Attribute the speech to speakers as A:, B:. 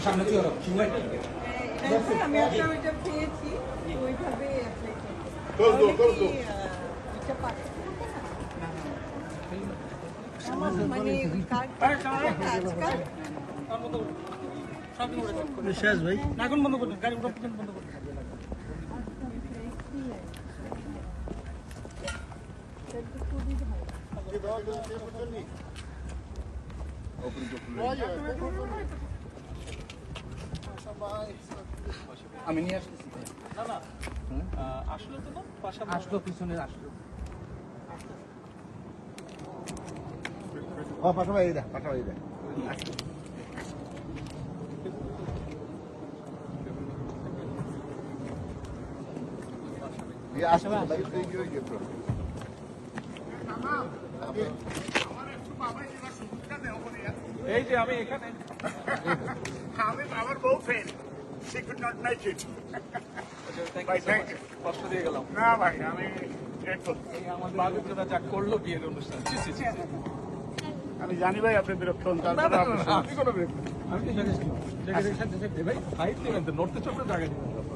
A: আমি একটা ওইটা পেয়েছি ওইভাবে মানে
B: শেষ ভাই
C: এখন বন্ধ করুন গাড়ি উঠা পর্যন্ত বন্ধ করুন
B: আমি নিয়ে আসতেছি
C: না না আসলে তো না পাশাপাশি
B: আসলো পিছনে আসলো
D: পাঠাবাই দেখ পাঠাবাই দেখ আসবে
C: এই যে আমি এখানে
E: আমি আমার বউ friend she could not make it
C: কষ্ট দিয়ে গেলাম
E: না ভাই আমি grateful
C: আমার বাগের জন্য যা করলো বিয়ের অনুষ্ঠান ছি, ছি, ছি, ছি।
E: আমি জানি ভাই আপনি বিরক্ত হন তারপরে আপনি
C: আমি কোনো আমি তো জানিস ভাই হাইট নেবেন তো নড়তে চড়তে জায়গা দিবেন